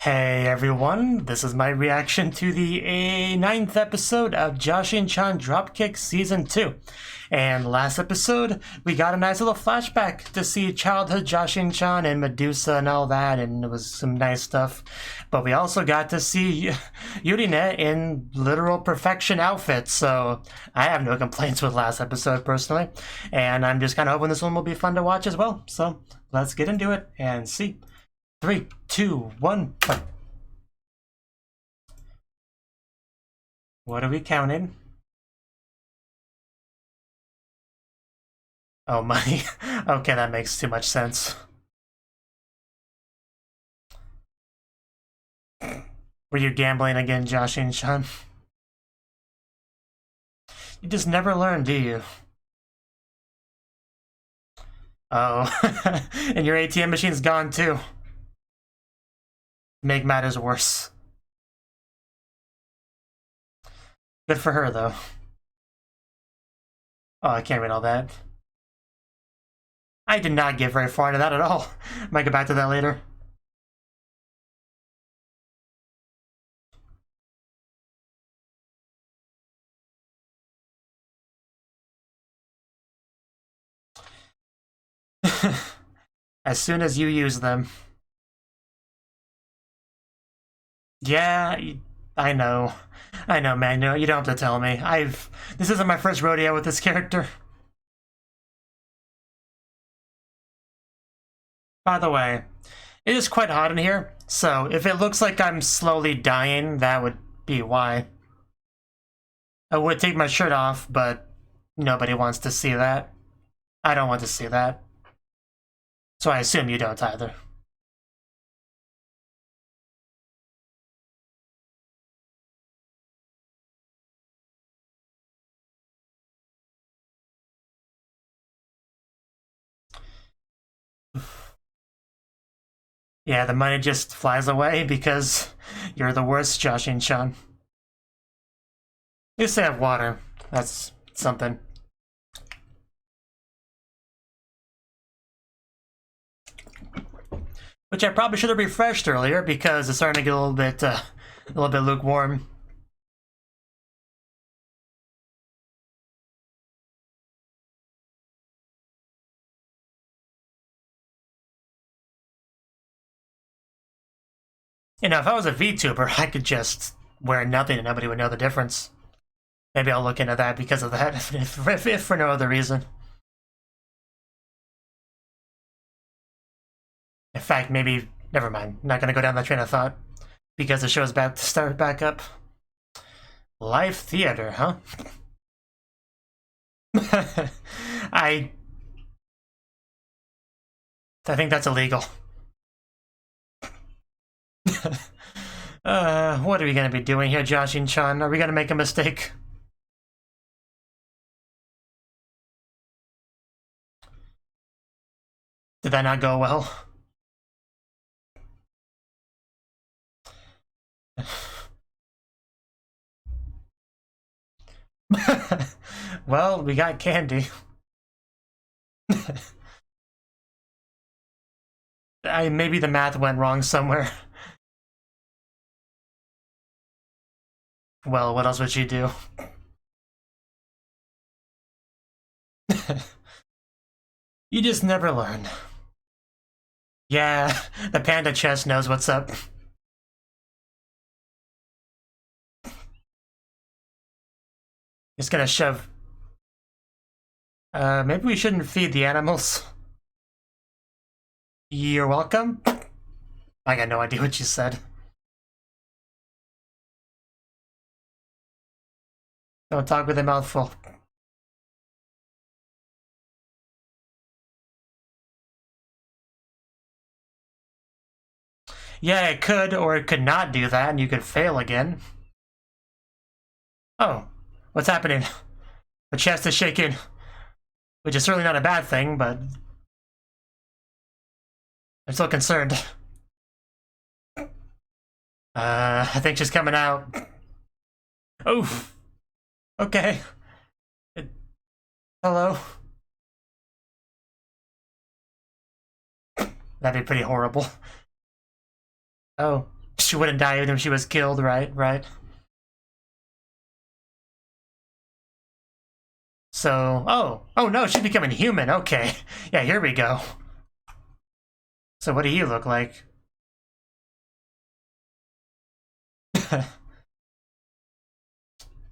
Hey everyone, this is my reaction to the 9th episode of Jashin-chan Dropkick Season 2. And last episode, we got a nice little flashback to see childhood Jashin-chan and Medusa and all that, and it was some nice stuff. But we also got to see Yurine in literal perfection outfits, so I have no complaints with last episode personally. And I'm just kind of hoping this one will be fun to watch as well. So let's get into it and see. 3, 2, 1, play. What are we counting? Oh, money. Okay, that makes too much sense. Were you gambling again, Jashin-chan? You just never learn, do you? Oh, and your ATM machine's gone too. Make matters worse. Good for her, though. Oh, I can't read all that. I did not get very far into that at all. Might get back to that later. As soon as you use them. Yeah, I know. I know, man. No, you don't have to tell me. This isn't my first rodeo with this character. By the way, it is quite hot in here, so if it looks like I'm slowly dying, that would be why. I would take my shirt off, but nobody wants to see that. I don't want to see that. So I assume you don't either. Yeah, the money just flies away because you're the worst, Jashin-chan. At least I have water. That's something. Which I probably should have refreshed earlier because it's starting to get a little bit lukewarm. You know, if I was a VTuber, I could just wear nothing and nobody would know the difference. Maybe I'll look into that because of that, if for no other reason. In fact, maybe, never mind. I'm not gonna go down that train of thought because the show's about to start back up. Live theater, huh? I think that's illegal. What are we gonna be doing here, Jashin-chan? Are we gonna make a mistake? Did that not go well? Well, we got candy. Maybe the math went wrong somewhere. Well, what else would she do? You just never learn. Yeah, the panda chest knows what's up. It's gonna shove. Maybe we shouldn't feed the animals. You're welcome? I got no idea what you said. Don't talk with a mouthful. Yeah, it could, or it could not do that, and you could fail again. Oh, what's happening? The chest is shaking. Which is certainly not a bad thing, but I'm still concerned. I think she's coming out. Oof. Okay. Hello. That'd be pretty horrible. Oh. she wouldn't die even if she was killed, right? Right. So, oh no, she's becoming human. Okay. Yeah, here we go. So what do you look like?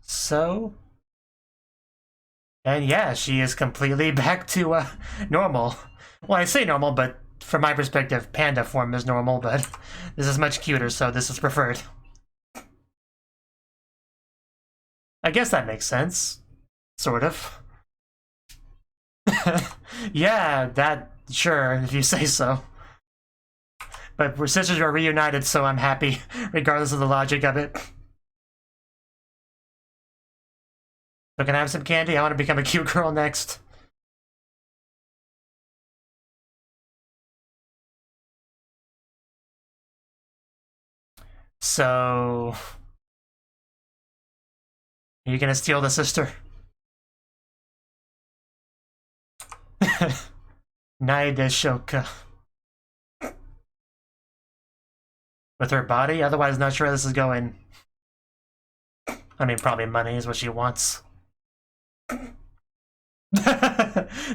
So, and yeah, she is completely back to normal. Well, I say normal, but from my perspective, panda form is normal, but this is much cuter, so this is preferred. I guess that makes sense. Sort of. Yeah, that, sure, if you say so. But we're sisters are reunited, so I'm happy, regardless of the logic of it. So can I have some candy? I want to become a cute girl next. So... Are you gonna steal the sister? Naideshoka. With her body? Otherwise, not sure where this is going. I mean, probably money is what she wants.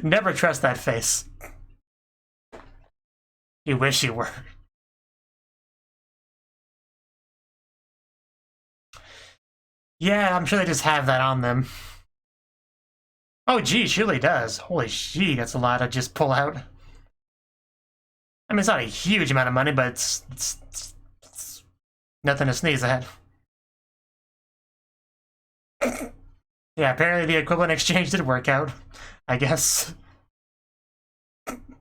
Never trust that face. You wish you were. Yeah, I'm sure they just have that on them. Oh, gee, she really does. Holy shit, that's a lot to just pull out. I mean, it's not a huge amount of money, but it's nothing to sneeze at. Yeah, apparently the equivalent exchange did work out, I guess.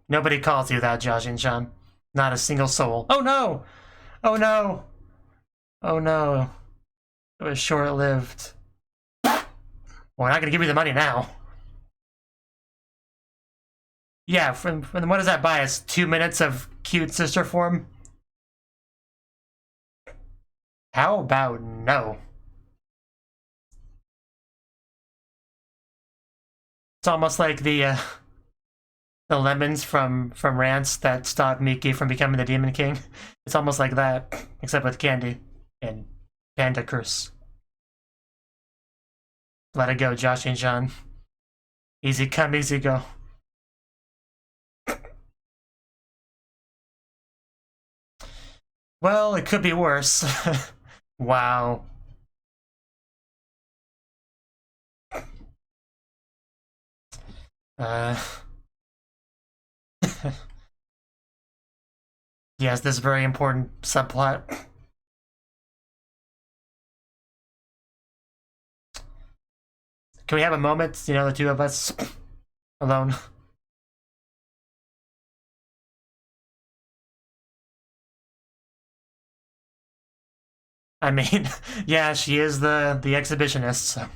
Nobody calls you that, Jashin-chan. Not a single soul. Oh no! Oh no! Oh no. It was short-lived. Well, we're not gonna give you the money now. Yeah, from what does that buy us? 2 minutes of cute sister form? How about no? It's almost like the lemons from Rants that stopped Miki from becoming the Demon King. It's almost like that, except with candy and panda curse. Let it go, Jashin-chan. Easy come, easy go. Well, it could be worse. Wow. Yes, this very important subplot. Can we have a moment, you know, the two of us alone? I mean, yeah, she is the exhibitionist, so.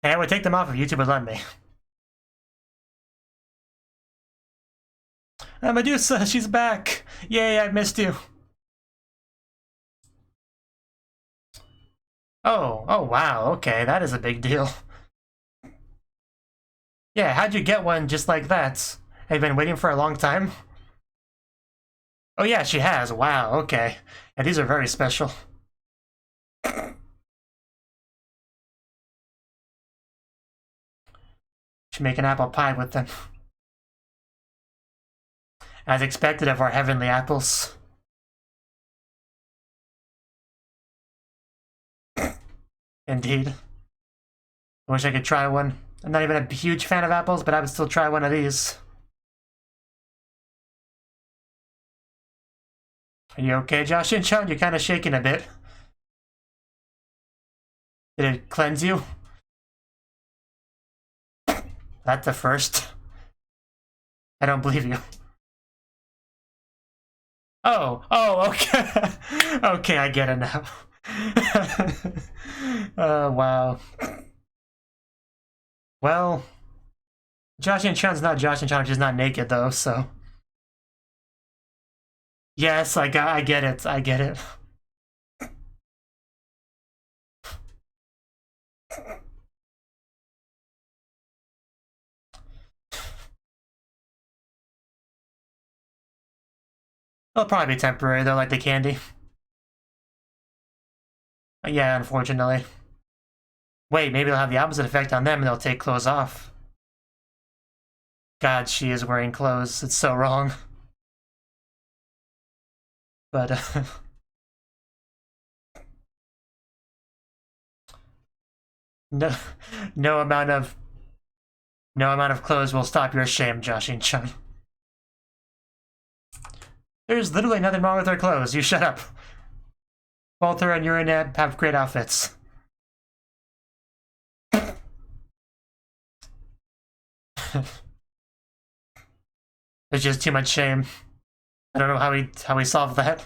Hey, I would take them off if YouTube would let me. Medusa, she's back! Yay, I missed you. Oh wow, okay, that is a big deal. Yeah, how'd you get one just like that? Have you been waiting for a long time? Oh yeah, she has, wow, okay. And these are very special. Should make an apple pie with them. As expected of our heavenly apples. Indeed. I wish I could try one. I'm not even a huge fan of apples, but I would still try one of these. Are you okay, Jashin-chan? You're kind of shaking a bit. Did it cleanse you? That's the first. I don't believe you. Oh, okay. Okay, I get it now. Wow. Well, Jashin-chan's not Jashin-chan, she's not naked though, so. Yes, I get it, I get it. It'll probably be temporary though, like the candy. Yeah, unfortunately. Wait, maybe it'll have the opposite effect on them and they'll take clothes off. God, she is wearing clothes. It's so wrong. But, no amount of clothes will stop your shame, Jashin-chan. There's literally nothing wrong with her clothes. You shut up. Both her and Uranette have great outfits. There's just too much shame. I don't know how we solve that.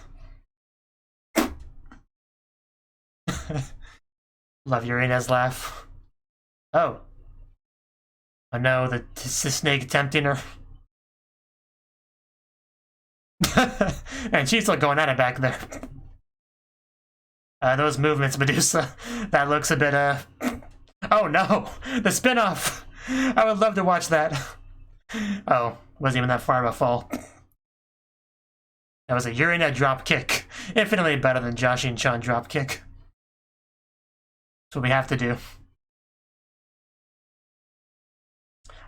Love Uranette's laugh. Oh. Oh no, the snake tempting her. And she's still going at it back there. Those movements, Medusa. That looks a bit, Oh no! The spin-off! I would love to watch that. Oh, wasn't even that far of a fall. That was a Uranette drop kick. Infinitely better than Jashin-chan drop kick. That's what we have to do.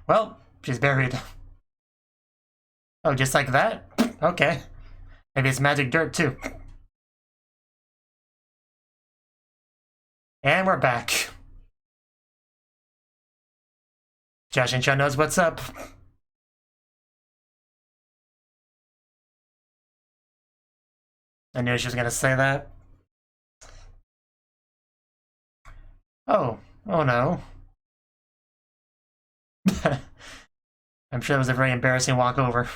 Well, she's buried. Oh, just like that? Okay. Maybe it's magic dirt, too. And we're back. Jashin-chan knows what's up. I knew she was gonna say that. Oh no. I'm sure it was a very embarrassing walkover.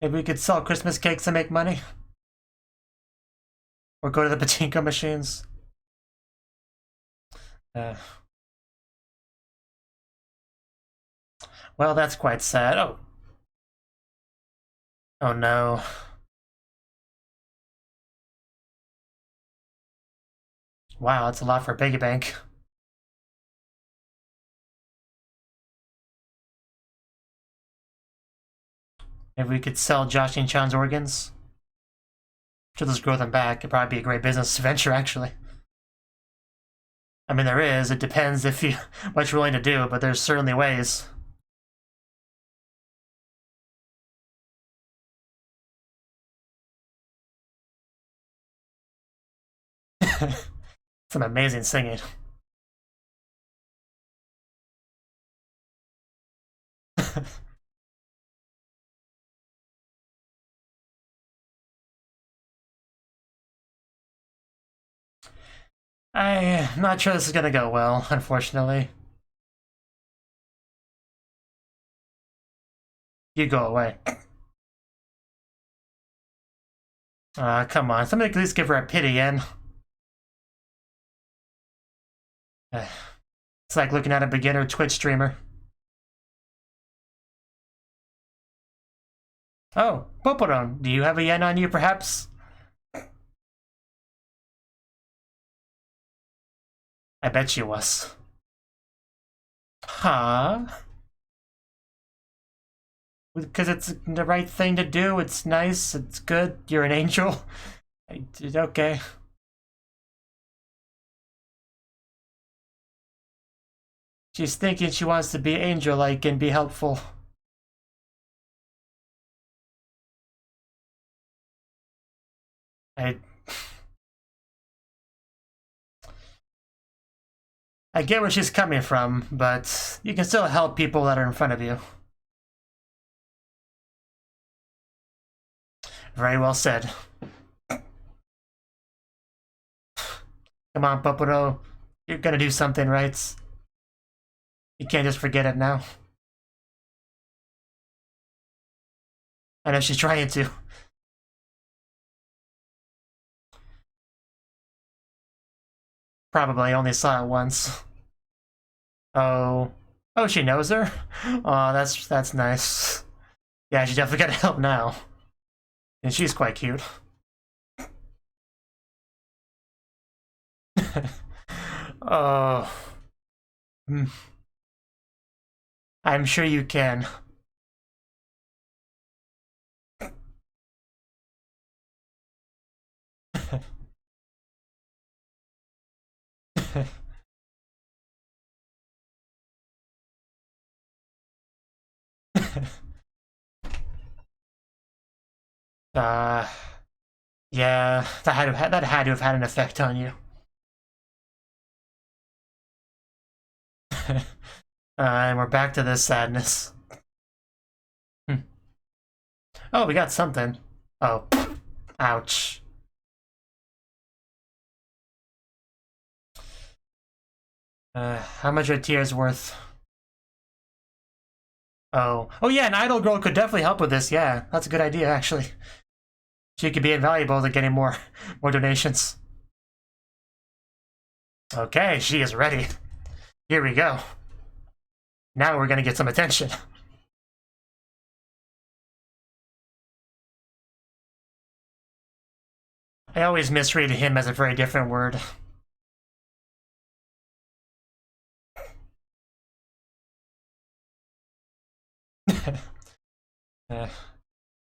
Maybe we could sell Christmas cakes and make money. Or go to the pachinko machines. Well, that's quite sad. Oh. Oh no. Wow, that's a lot for a piggy bank. Maybe we could sell Jashin-chan's organs. Should just grow them back. It'd probably be a great business venture, actually. I mean, there is. It depends if you what you're willing to do, but there's certainly ways. Some amazing singing. I'm not sure this is gonna go well, unfortunately. You go away. Come on. Somebody at least give her a pity in. It's like looking at a beginner Twitch streamer. Oh, Poporon, do you have a yen on you, perhaps? I bet she was. Huh? Because it's the right thing to do, it's nice, it's good, you're an angel. Okay. She's thinking she wants to be angel-like and be helpful. I get where she's coming from, but you can still help people that are in front of you. Very well said. Come on, Poporo. You're gonna do something, right? You can't just forget it now. I know she's trying to. Probably only saw it once. Oh. Oh, she knows her? Oh, that's nice. Yeah, she definitely gotta help now. And she's quite cute. Oh. I'm sure you can. Yeah, that had to have had an effect on you. And we're back to this sadness. Oh, we got something. Oh, ouch. How much are tears worth? Oh, yeah, an idol girl could definitely help with this. Yeah, that's a good idea, actually. She could be invaluable to getting more donations. Okay, she is ready. Here we go. Now we're gonna get some attention. I always misread him as a very different word.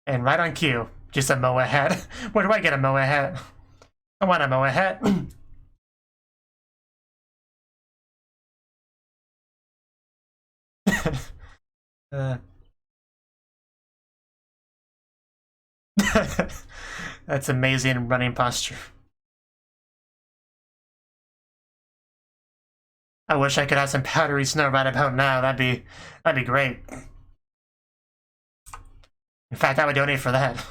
And right on cue, just a Moa hat. Where do I get a Moa hat? I want a Moa hat. That's amazing running posture. I wish I could have some powdery snow right about now. That'd be great. In fact, I would donate for that.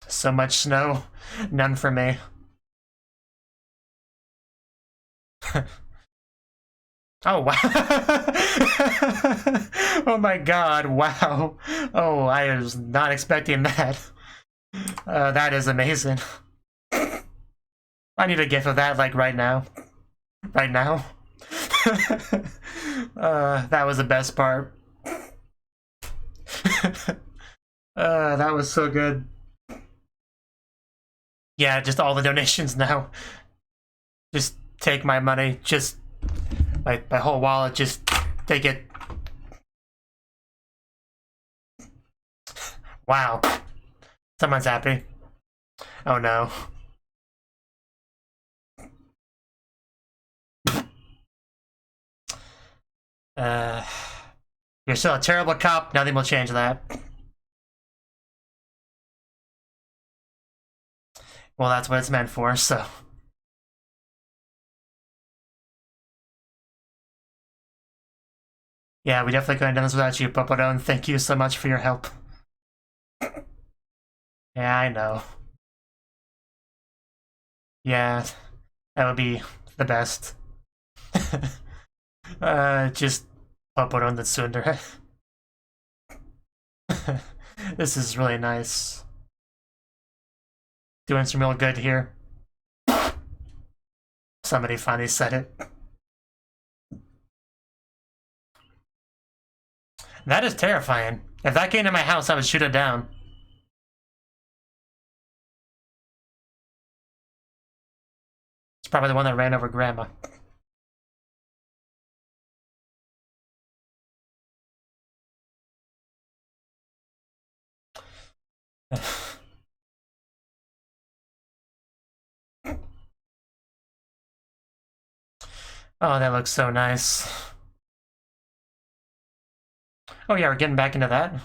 So much snow, none for me. Oh, wow. Oh my god, wow. Oh, I was not expecting that. That is amazing. I need a gif of that, like, right now. Right now. That was the best part. That was so good. Yeah, just all the donations now. Just take my money. Just my whole wallet. Just take it. Wow. Someone's happy. Oh no. You're still a terrible cop. Nothing will change that. Well, that's what it's meant for, so. Yeah, we definitely couldn't have done this without you, Popadone. Thank you so much for your help. Yeah, I know. Yeah, that would be the best. Just Popadone the tsundere. This is really nice. Doing some real good here. Somebody finally said it. That is terrifying. If that came to my house, I would shoot it down. It's probably the one that ran over Grandma. Oh, that looks so nice. Oh yeah, we're getting back into that.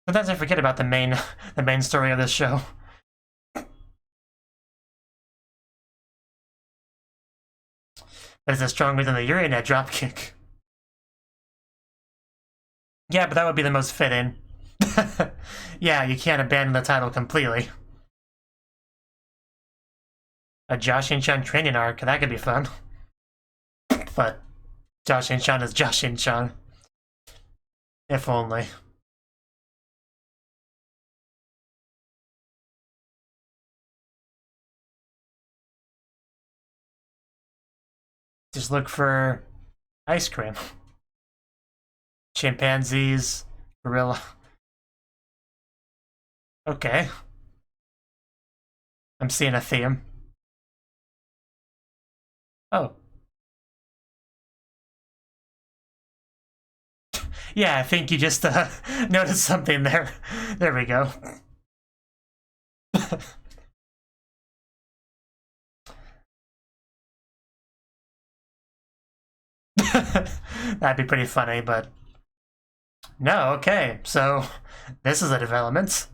Sometimes I forget about the main story of this show. That is stronger than the Urinet dropkick. Yeah, but that would be the most fitting. Yeah, you can't abandon the title completely. A Jashin-chan training arc, that could be fun. But Jashin-chan is Jashin-chan. If only. Just look for ice cream. Chimpanzees, gorilla. Okay. I'm seeing a theme. Oh. Yeah, I think you just noticed something there. There we go. That'd be pretty funny, but... No, okay, so this is a development.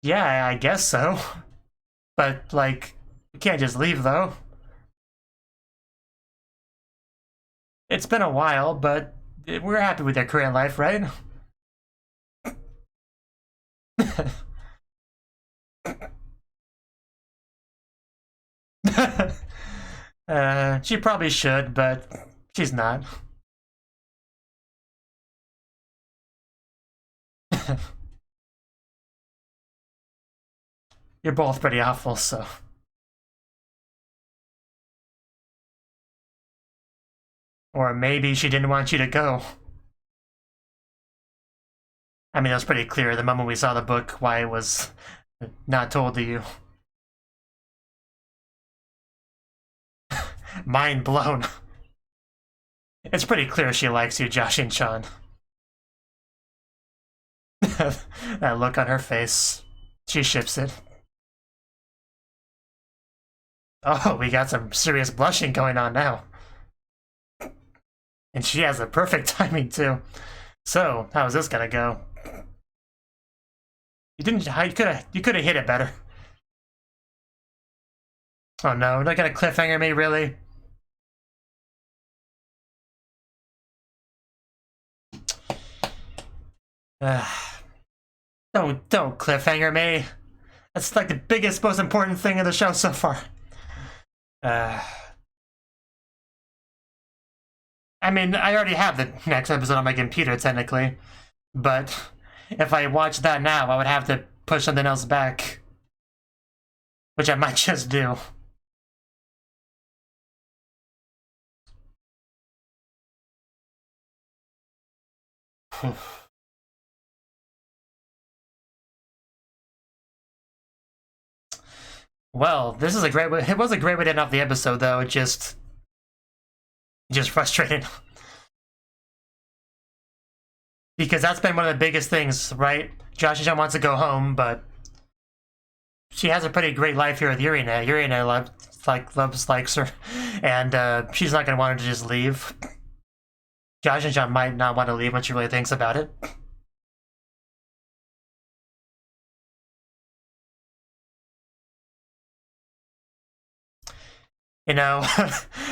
Yeah, I guess so. But, like, you can't just leave, though. It's been a while, but we're happy with their current life, right? She probably should, but she's not. You're both pretty awful, so... Or maybe she didn't want you to go. I mean, it was pretty clear the moment we saw the book why it was not told to you. Mind blown. It's pretty clear she likes you, Jashin-chan. That look on her face. She ships it. Oh, we got some serious blushing going on now. And she has the perfect timing, too. So, how's this gonna go? You could have hit it better. Oh no, they're gonna cliffhanger me, really? Don't cliffhanger me. That's like the biggest, most important thing in the show so far. I mean, I already have the next episode on my computer, technically. But if I watch that now, I would have to push something else back. Which I might just do. Well, this is a great way. It was a great way to end off the episode, though. It just frustrating. Because that's been one of the biggest things, right? Jashin-chan wants to go home, but she has a pretty great life here with Yurina. Yurina likes her, and she's not gonna want her to just leave. Jashin-chan might not want to leave when she really thinks about it. You know,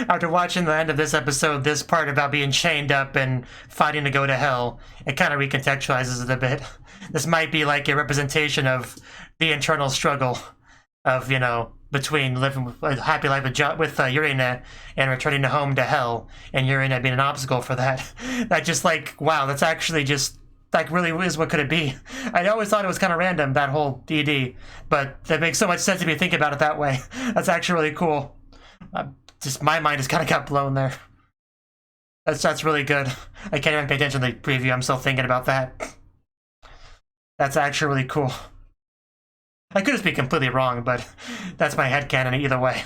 after watching the end of this episode, this part about being chained up and fighting to go to hell, it kind of recontextualizes it a bit. This might be like a representation of the internal struggle of, you know, between living a happy life with Yurina and returning home to hell, and Yurina being an obstacle for that. That just like, wow, that's actually just, like, really is what could it be? I always thought it was kind of random, that whole DD, but that makes so much sense to me thinking about it that way. That's actually really cool. Just my mind just kind of got blown there. That's really good. I can't even pay attention to the preview. I'm still thinking about that. That's actually really cool. I could just be completely wrong, but that's my headcanon either way.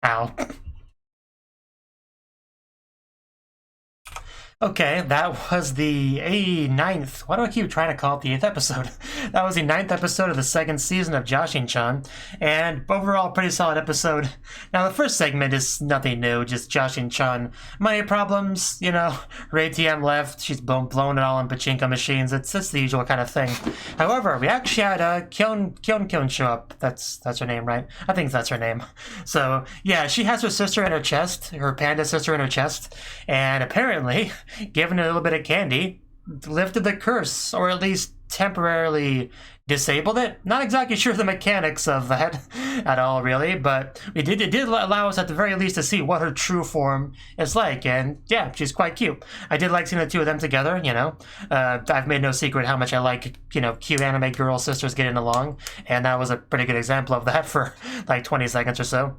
Ow. Okay, that was the 9th. Why do I keep trying to call it the 8th episode? That was the 9th episode of the 2nd season of Jashin-chan, and overall pretty solid episode. Now the first segment is nothing new, just Jashin-chan. Money problems, you know, her ATM left, she's blown it all on pachinko machines, it's the usual kind of thing. However, we actually had Kyun show up. That's her name, right? I think that's her name. So, yeah, she has her sister in her chest, her panda sister in her chest, and apparently, given a little bit of candy, lifted the curse, or at least temporarily disabled it. Not exactly sure the mechanics of that at all, really, but it did allow us at the very least to see what her true form is like, and yeah, she's quite cute. I did like seeing the two of them together, you know. I've made no secret how much I like, you know, cute anime girl sisters getting along, and that was a pretty good example of that for like 20 seconds or so.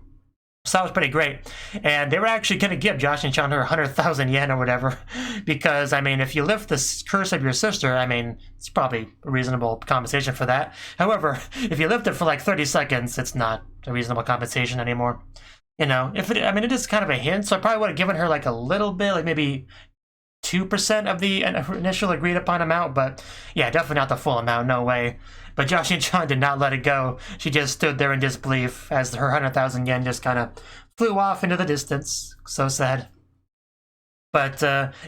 So that was pretty great. And they were actually going to give Jashin-chan her 100,000 yen or whatever. Because, I mean, if you lift the curse of your sister, I mean, it's probably a reasonable compensation for that. However, if you lift it for like 30 seconds, it's not a reasonable compensation anymore. You know, I mean, it is kind of a hint, so I probably would have given her like a little bit, like maybe 2% of the initial agreed upon amount, but yeah, definitely not the full amount, no way. But Jashin-chan did not let it go. She just stood there in disbelief as her 100,000 yen just kind of flew off into the distance. So sad. But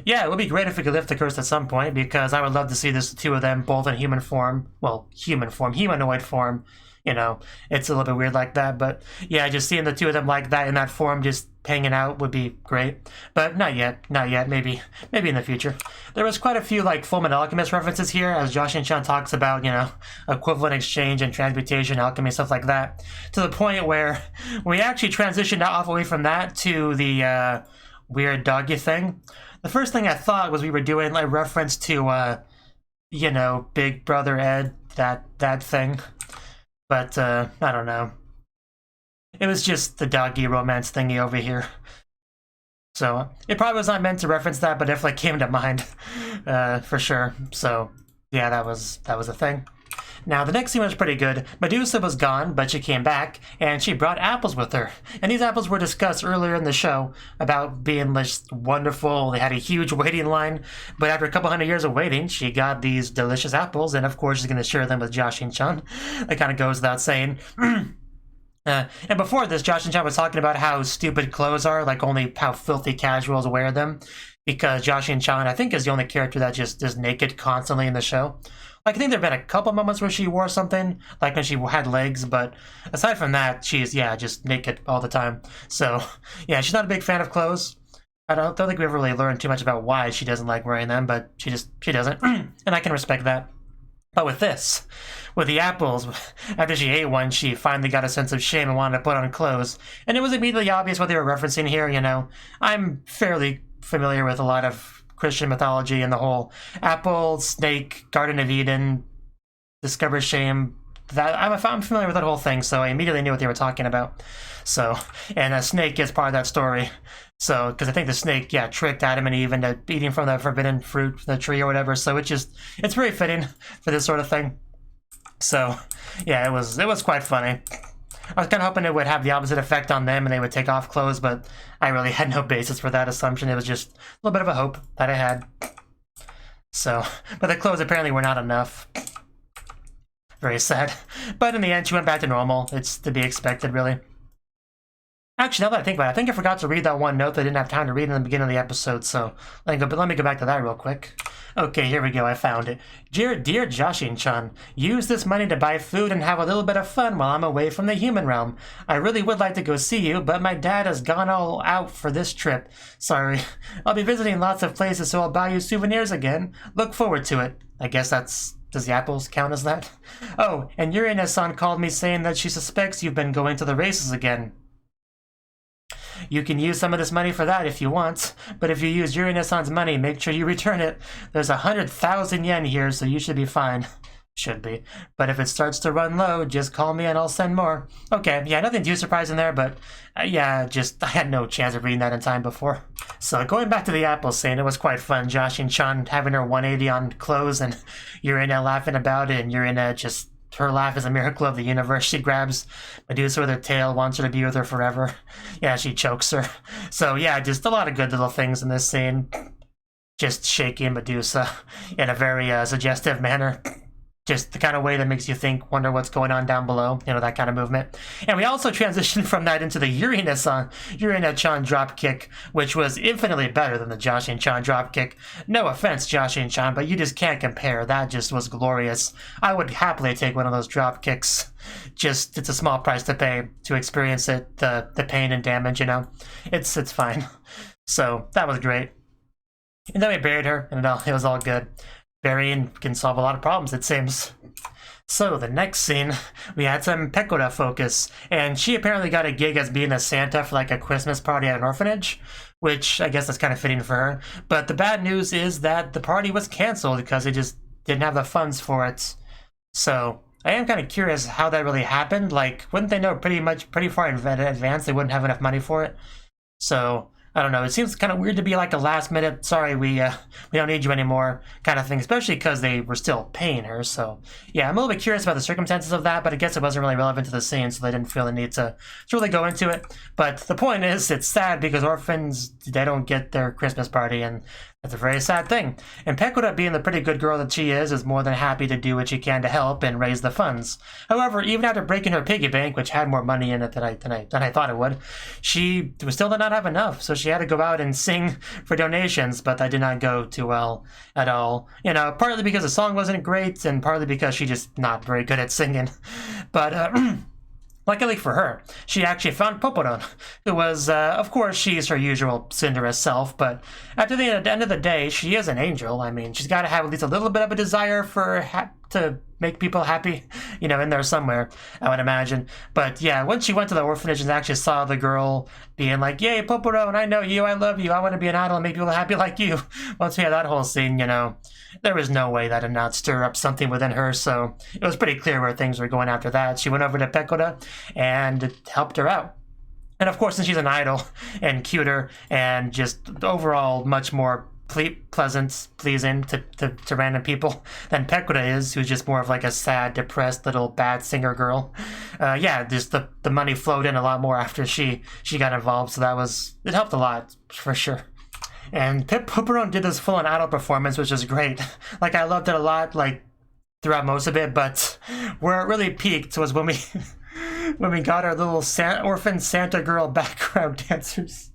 yeah, it would be great if we could lift the curse at some point, because I would love to see the two of them both in human form. Well, humanoid form. You know, it's a little bit weird like that, but yeah, just seeing the two of them like that in that form, just hanging out, would be great. But not yet, maybe in the future. There was quite a few like Fullmetal Alchemist references here, as Jashin-chan talks about, you know, equivalent exchange and transmutation, alchemy, stuff like that, to the point where we actually transitioned off away from that to the weird doggy thing. The first thing I thought was we were doing like reference to, you know, Big Brother Ed, that thing. But, I don't know. It was just the doggy romance thingy over here. So, it probably was not meant to reference that, but definitely came to mind, for sure. So, yeah, that was a thing. Now, the next scene was pretty good. Medusa was gone, but she came back, and she brought apples with her. And these apples were discussed earlier in the show about being just wonderful. They had a huge waiting line, but after a couple hundred years of waiting, she got these delicious apples, and of course she's going to share them with Jashin-chan. That kind of goes without saying. And before this, Jashin-chan was talking about how stupid clothes are, like only how filthy casuals wear them, because Jashin-chan, I think, is the only character that just is naked constantly in the show. Like, I think there have been a couple moments where she wore something, like when she had legs, but aside from that, she's, yeah, just naked all the time. So, yeah, she's not a big fan of clothes. I don't think we ever really learned too much about why she doesn't like wearing them, but she doesn't, and I can respect that. But with this, with the apples, after she ate one, she finally got a sense of shame and wanted to put on clothes. And it was immediately obvious what they were referencing here, you know. I'm fairly familiar with a lot of Christian mythology and the whole apple, snake, Garden of Eden, discover shame. That I'm familiar with that whole thing, so I immediately knew what they were talking about. So, and a snake is part of that story. So, because I think the snake, yeah, tricked Adam and Eve into eating from the forbidden fruit, the tree or whatever. So it's very fitting for this sort of thing. So, yeah, it was quite funny. I was kind of hoping it would have the opposite effect on them and they would take off clothes, but I really had no basis for that assumption. It was just a little bit of a hope that I had. So, but the clothes apparently were not enough. Very sad. But in the end, she went back to normal. It's to be expected, really. Actually, now that I think about it, I think I forgot to read that one note that I didn't have time to read in the beginning of the episode, so let me go back to that real quick. Okay, here we go, I found it. Dear Jashin-chan, use this money to buy food and have a little bit of fun while I'm away from the human realm. I really would like to go see you, but my dad has gone all out for this trip. Sorry. I'll be visiting lots of places, so I'll buy you souvenirs again. Look forward to it. I guess does the apples count as that? Oh, and Yurina-san called me saying that she suspects you've been going to the races again. You can use some of this money for that if you want, but if you use Yurina-san's money, make sure you return it. There's 100,000 yen here, so you should be fine. Should be. But if it starts to run low, just call me and I'll send more. Okay, yeah, nothing too surprising there, but yeah, I had no chance of reading that in time before. So going back to the apple scene, it was quite fun. Jashin-chan having her 180 on clothes and Yurina laughing about it, and Yurina just... her laugh is a miracle of the universe. She grabs Medusa with her tail, wants her to be with her forever. Yeah, she chokes her. So yeah, just a lot of good little things in this scene. Just shaking Medusa in a very suggestive manner. Just the kind of way that makes you think, wonder what's going on down below. You know, that kind of movement. And we also transitioned from that into the Yurina-chan Dropkick, which was infinitely better than the Jashin-chan Dropkick. No offense, Jashin-chan, but you just can't compare. That just was glorious. I would happily take one of those Dropkicks. Just, it's a small price to pay to experience it, the pain and damage, you know. It's fine. So, that was great. And then we buried her, and it was all good. very and can solve a lot of problems, it seems. So the next scene, we had some Pecora focus, and she apparently got a gig as being a Santa for like a Christmas party at an orphanage, which I guess that's kind of fitting for her. But the bad news is that the party was canceled because they just didn't have the funds for it. So I am kind of curious how that really happened. Like, wouldn't they know pretty far in advance they wouldn't have enough money for it? So I don't know. It seems kind of weird to be like a last minute, sorry, we don't need you anymore kind of thing, especially because they were still paying her. So yeah, I'm a little bit curious about the circumstances of that, but I guess it wasn't really relevant to the scene, so they didn't feel the need to really go into it. But the point is, it's sad because orphans, they don't get their Christmas party, and that's a very sad thing. And Pecora, being the pretty good girl that she is more than happy to do what she can to help and raise the funds. However, even after breaking her piggy bank, which had more money in it than I thought it would, she still did not have enough, so she had to go out and sing for donations, but that did not go too well at all. You know, partly because the song wasn't great, and partly because she's just not very good at singing. But luckily for her, she actually found Poporon, who was, of course, she's her usual Cinderella self, but at the end of the day, she is an angel. I mean, she's got to have at least a little bit of a desire for to make people happy, you know, in there somewhere, I would imagine. But yeah, once she went to the orphanage and actually saw the girl being like, yay, Poporon, I know you, I love you, I want to be an idol and make people happy like you. Once we had that whole scene, you know, there was no way that did not stir up something within her, so it was pretty clear where things were going after that. She went over to Pecora and helped her out. And of course, since she's an idol and cuter and just overall much more pleasing to random people than Pecora is, who's just more of like a sad, depressed little bad singer girl. Yeah, just the money flowed in a lot more after she got involved, so it helped a lot for sure. And Poporon did this full-on idol performance, which was great. Like, I loved it a lot, like, throughout most of it, but where it really peaked was when we got our little orphan Santa girl background dancers.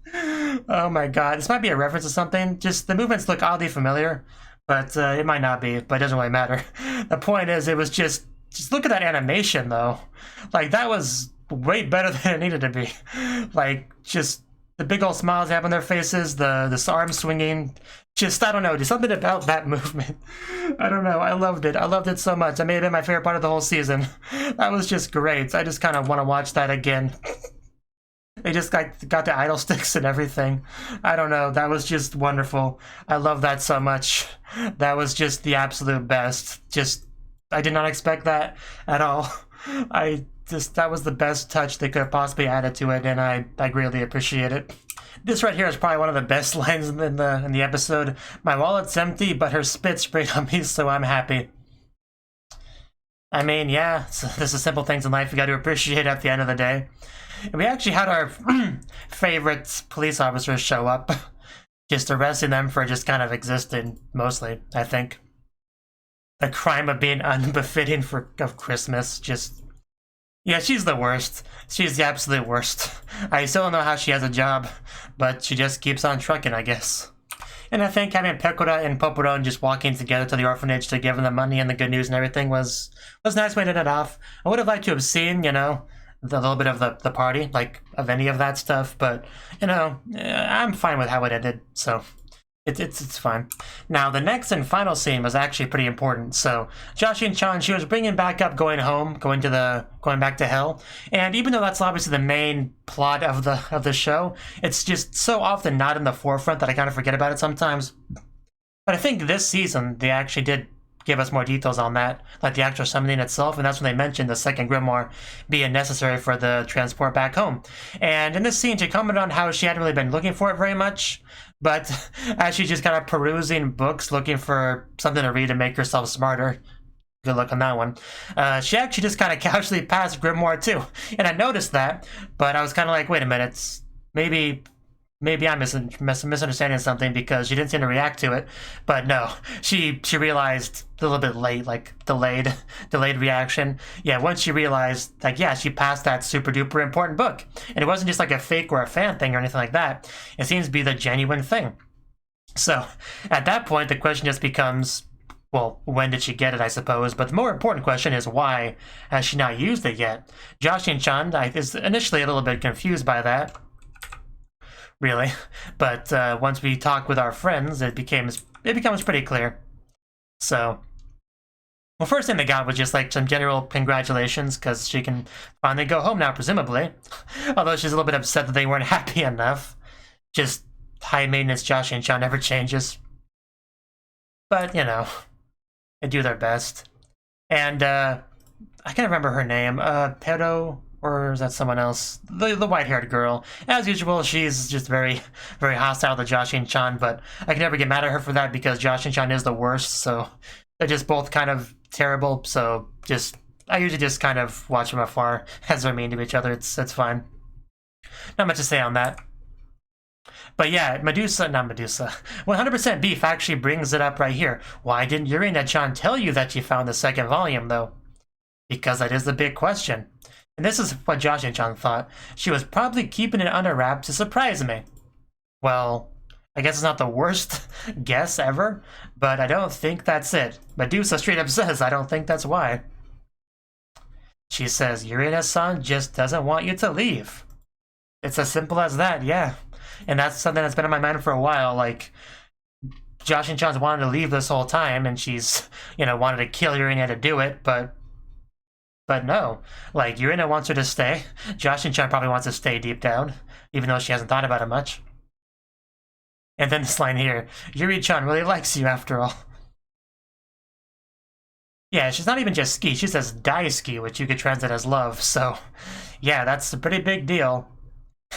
Oh my god, this might be a reference to something. Just the movements look oddly familiar, but it might not be, but it doesn't really matter. The point is, it was just look at that animation, though. Like, that was way better than it needed to be. Like, just the big old smiles they have on their faces, the arm swinging, just, I don't know, just something about that movement. I don't know, I loved it. I loved it so much. It may have been my favorite part of the whole season. That was just great. I just kind of want to watch that again. They just got the idol sticks and everything. I don't know, that was just wonderful. I love that so much. That was just the absolute best. Just, I did not expect that at all. That was the best touch they could have possibly added to it, and I greatly appreciate it. This right here is probably one of the best lines in the episode. My wallet's empty, but her spit sprayed on me, so I'm happy. I mean, yeah, this is simple things in life you got to appreciate at the end of the day. And we actually had our favorite police officers show up, just arresting them for just kind of existing, mostly, I think. The crime of being unbefitting of Christmas, just... Yeah, she's the worst. She's the absolute worst. I still don't know how she has a job, but she just keeps on trucking, I guess. And I think having Pecora and Poporon just walking together to the orphanage to give them the money and the good news and everything was a nice way to end it off. I would have liked to have seen, you know, a little bit of the party, like, of any of that stuff, but, you know, I'm fine with how it ended, so... It's fine. Now, the next and final scene was actually pretty important. So, Jashin-chan, she was bringing back up going home, going back to hell. And even though that's obviously the main plot of the show, it's just so often not in the forefront that I kind of forget about it sometimes. But I think this season, they actually did give us more details on that, like the actual summoning itself, and that's when they mentioned the second grimoire being necessary for the transport back home. And in this scene, she commented on how she hadn't really been looking for it very much, but as she's just kind of perusing books, looking for something to read to make herself smarter, good luck on that one, she actually just kind of casually passed Grimoire 2. And I noticed that, but I was kind of like, wait a minute, maybe I'm misunderstanding something, because she didn't seem to react to it. But no, she realized a little bit late, like delayed reaction. Yeah, once she realized, like, yeah, she passed that super duper important book. And it wasn't just like a fake or a fan thing or anything like that. It seems to be the genuine thing. So at that point, the question just becomes, well, when did she get it, I suppose? But the more important question is, why has she not used it yet? Jashin-chan is initially a little bit confused by that. Really, but once we talk with our friends, it becomes pretty clear. So, well, first thing they got was just like some general congratulations, because she can finally go home now, presumably. Although she's a little bit upset that they weren't happy enough. Just high maintenance Jashin-chan never changes. But, you know, they do their best. And, I can't remember her name. Pero, or is that someone else? The white-haired girl. As usual, she's just very, very hostile to Jashin-chan, but I can never get mad at her for that because Jashin-chan is the worst, so they're just both kind of terrible, so I usually just kind of watch from afar as they're mean to each other. It's fine. Not much to say on that. But yeah, not Medusa, 100% Beef actually brings it up right here. Why didn't Yurina-chan tell you that you found the second volume, though? Because that is the big question. And this is what Jashin-chan thought. She was probably keeping it under wraps to surprise me. Well, I guess it's not the worst guess ever, but I don't think that's it. Medusa straight up says, I don't think that's why. She says, Yurina-san just doesn't want you to leave. It's as simple as that, yeah. And that's something that's been on my mind for a while, like, Jashin-chan's wanted to leave this whole time, and she's, you know, wanted to kill Yurina to do it, but no. Like, Yurina wants her to stay. Jashin-chan probably wants to stay deep down, even though she hasn't thought about it much. And then this line here, Yuri-chan really likes you after all. Yeah, she's not even just ski, she says daisuki, which you could translate as love, so yeah, that's a pretty big deal.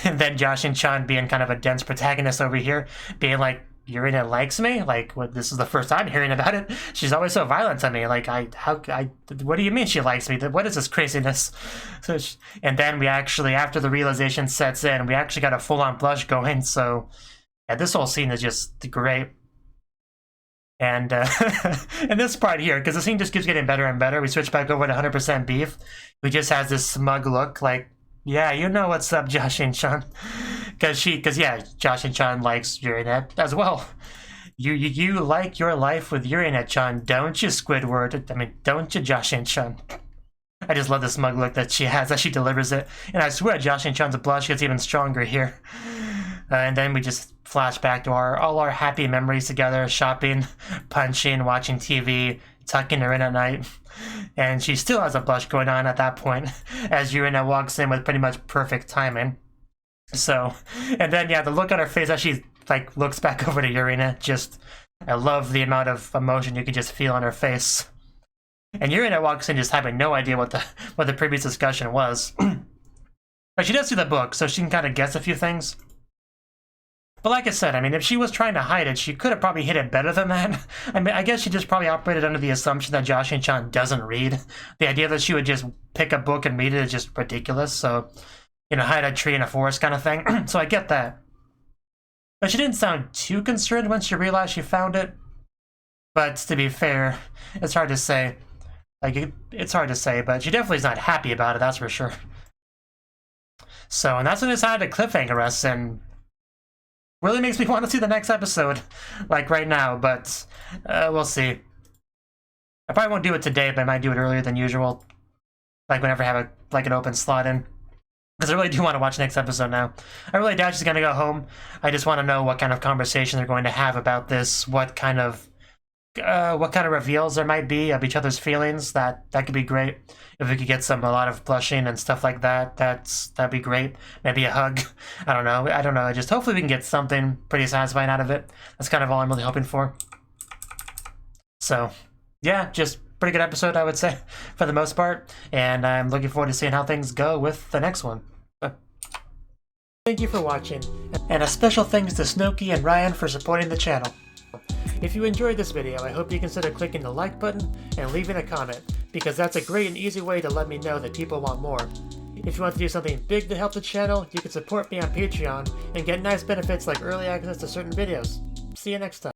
And then Jashin-chan being kind of a dense protagonist over here, being like, Yurina likes me? Like, this is the first time hearing about it. She's always so violent to me. Like, what do you mean she likes me? What is this craziness? So and then we actually, after the realization sets in, we actually got a full-on blush going, so yeah, this whole scene is just great. And and this part here, because the scene just keeps getting better and better, we switch back over to 100% Beef, who just has this smug look, like, yeah, you know what's up, Jashin-chan. Because yeah, Jashin-chan likes Yurina as well. You like your life with Yurina-chan, don't you, Squidward? I mean, don't you, Jashin-chan? I just love the smug look that she has as she delivers it. And I swear Jashin-chan's blush gets even stronger here. And then we just flash back to all our happy memories together, shopping, punching, watching TV, tucking her in at night. And she still has a blush going on at that point, as Yurina walks in with pretty much perfect timing. So, and then yeah, the look on her face as she like looks back over to Yurina, just, I love the amount of emotion you can just feel on her face. And Yurina walks in just having no idea what the previous discussion was. But she does see the book, so she can kind of guess a few things. But like I said, I mean, if she was trying to hide it, she could have probably hid it better than that. I mean, I guess she just probably operated under the assumption that Jashin-chan doesn't read. The idea that she would just pick a book and read it is just ridiculous, so, you know, hide a tree in a forest kind of thing. So I get that. But she didn't sound too concerned when she realized she found it. But to be fair, it's hard to say. Like, it's hard to say, but she definitely is not happy about it, that's for sure. So, and that's when they decided to cliffhanger us, and really makes me want to see the next episode, like right now, but we'll see. I probably won't do it today, but I might do it earlier than usual, like whenever I have an open slot in, because I really do want to watch the next episode now. I really doubt she's going to go home. I just want to know what kind of conversation they're going to have about this, what kind of reveals there might be of each other's feelings. That could be great. If we could get a lot of blushing and stuff like that, that'd be great. Maybe a hug. I don't know. Just hopefully we can get something pretty satisfying out of it. That's kind of all I'm really hoping for. So, yeah, just pretty good episode, I would say, for the most part. And I'm looking forward to seeing how things go with the next one. Thank you for watching. And a special thanks to Cnouki and Ryan for supporting the channel. If you enjoyed this video, I hope you consider clicking the like button and leaving a comment, because that's a great and easy way to let me know that people want more. If you want to do something big to help the channel, you can support me on Patreon and get nice benefits like early access to certain videos. See you next time.